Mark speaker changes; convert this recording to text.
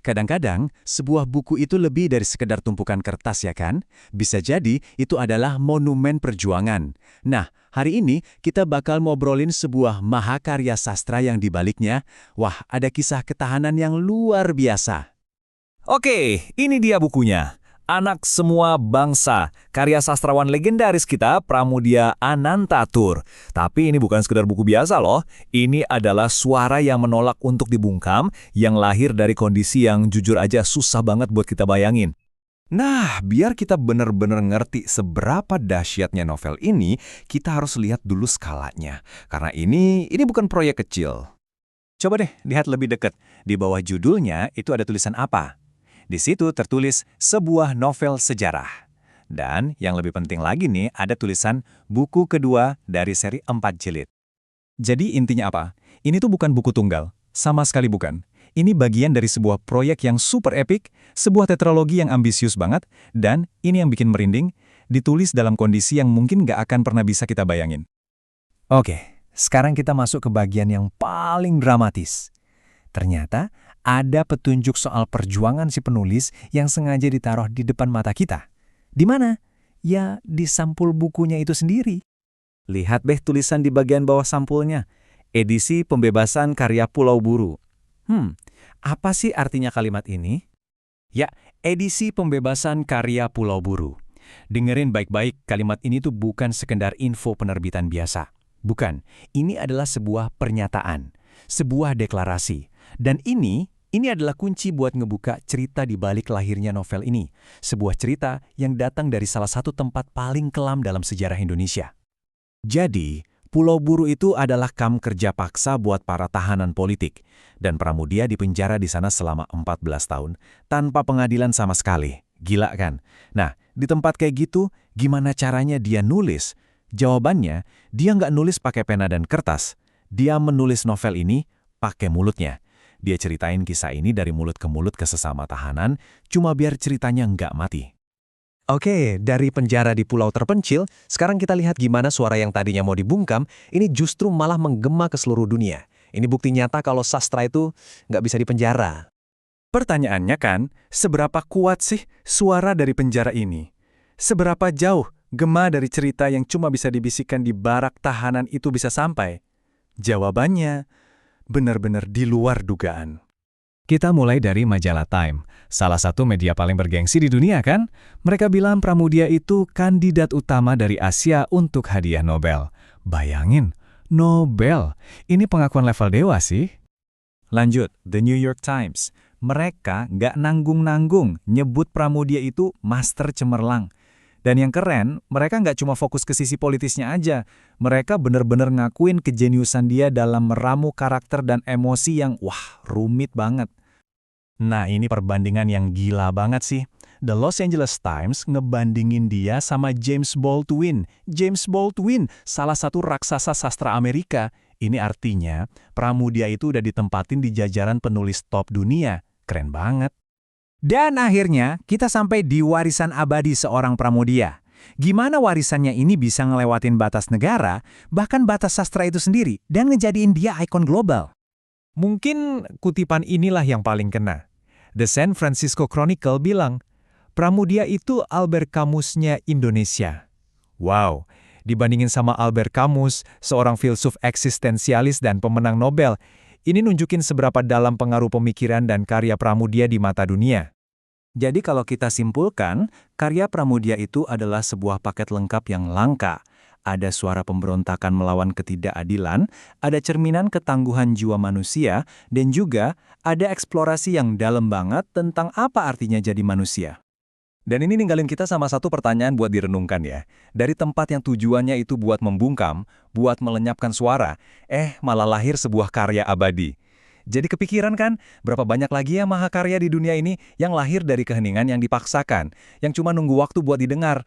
Speaker 1: Kadang-kadang, sebuah buku itu lebih dari sekedar tumpukan kertas ya kan? Bisa jadi itu adalah monumen perjuangan. Nah, hari ini kita bakal ngobrolin sebuah mahakarya sastra yang dibaliknya, wah ada kisah ketahanan yang luar biasa.
Speaker 2: Oke, ini dia bukunya. Anak Semua Bangsa, karya sastrawan legendaris kita Pramudia Anantatur. Tapi ini bukan sekedar buku biasa loh. Ini adalah suara yang menolak untuk dibungkam, yang lahir dari kondisi yang jujur aja susah banget buat kita bayangin. Nah, biar kita benar-benar ngerti seberapa dahsyatnya novel ini, kita harus lihat dulu skalanya. Karena ini bukan proyek kecil.
Speaker 1: Coba deh lihat lebih dekat. Di bawah judulnya itu ada tulisan apa? Di situ tertulis sebuah novel sejarah. Dan yang lebih penting lagi nih, ada tulisan buku kedua dari seri 4 jilid. Jadi intinya apa? Ini tuh bukan buku tunggal. Sama sekali bukan. Ini bagian dari sebuah proyek yang super epic, sebuah tetralogi yang ambisius banget, dan ini yang bikin merinding, ditulis dalam kondisi yang mungkin nggak akan pernah bisa kita bayangin. Oke, sekarang kita masuk ke bagian yang paling dramatis. Ternyata ada petunjuk soal perjuangan si penulis yang sengaja ditaruh di depan mata kita. Di mana? Ya, di sampul bukunya itu sendiri. Lihat deh tulisan di bagian bawah sampulnya. Edisi pembebasan karya Pulau Buru. Apa sih artinya kalimat ini? Ya, edisi pembebasan karya Pulau Buru. Dengerin baik-baik, kalimat ini tuh bukan sekedar info penerbitan biasa. Bukan, ini adalah sebuah pernyataan, sebuah deklarasi. Dan ini adalah kunci buat ngebuka cerita di balik lahirnya novel ini. Sebuah cerita yang datang dari salah satu tempat paling kelam dalam sejarah Indonesia. Jadi, Pulau Buru itu adalah kamp kerja paksa buat para tahanan politik. Dan Pramudia dipenjara di sana selama 14 tahun, tanpa pengadilan sama sekali. Gila kan? Nah, di tempat kayak gitu, gimana caranya dia nulis? Jawabannya, dia nggak nulis pakai pena dan kertas. Dia menulis novel ini pakai mulutnya. Dia ceritain kisah ini dari mulut ke mulut ke sesama tahanan, cuma biar ceritanya nggak mati. Oke, dari penjara di pulau terpencil, sekarang kita lihat gimana suara yang tadinya mau dibungkam, ini justru malah menggema ke seluruh dunia. Ini bukti nyata kalau sastra itu nggak bisa dipenjara. Pertanyaannya kan, seberapa kuat sih suara dari penjara ini? Seberapa jauh gema dari cerita yang cuma bisa dibisikkan di barak tahanan itu bisa sampai? Jawabannya, benar-benar di luar dugaan. Kita mulai dari majalah Time, salah satu media paling bergengsi di dunia kan? Mereka bilang Pramudia itu kandidat utama dari Asia untuk hadiah Nobel. Bayangin, Nobel. Ini pengakuan level dewa sih. Lanjut, The New York Times. Mereka nggak nanggung-nanggung nyebut Pramudia itu master cemerlang. Dan yang keren, mereka nggak cuma fokus ke sisi politisnya aja. Mereka benar-benar ngakuin kejeniusan dia dalam meramu karakter dan emosi yang, rumit banget. Nah, ini perbandingan yang gila banget sih. The Los Angeles Times ngebandingin dia sama James Baldwin. James Baldwin, salah satu raksasa sastra Amerika. Ini artinya, Pramudia itu udah ditempatin di jajaran penulis top dunia. Keren banget. Dan akhirnya, kita sampai di warisan abadi seorang Pramudia. Gimana warisannya ini bisa ngelewatin batas negara, bahkan batas sastra itu sendiri, dan ngejadiin dia ikon global? Mungkin kutipan inilah yang paling kena. The San Francisco Chronicle bilang, Pramudia itu Albert Camusnya Indonesia. Wow, dibandingin sama Albert Camus, seorang filsuf eksistensialis dan pemenang Nobel, ini nunjukin seberapa dalam pengaruh pemikiran dan karya Pramudia di mata dunia. Jadi kalau kita simpulkan, karya Pramudia itu adalah sebuah paket lengkap yang langka. Ada suara pemberontakan melawan ketidakadilan, ada cerminan ketangguhan jiwa manusia, dan juga ada eksplorasi yang dalam banget tentang apa artinya jadi manusia. Dan ini ninggalin kita sama satu pertanyaan buat direnungkan ya. Dari tempat yang tujuannya itu buat membungkam, buat melenyapkan suara, malah lahir sebuah karya abadi. Jadi kepikiran kan, berapa banyak lagi ya mahakarya di dunia ini yang lahir dari keheningan yang dipaksakan, yang cuma nunggu waktu buat didengar.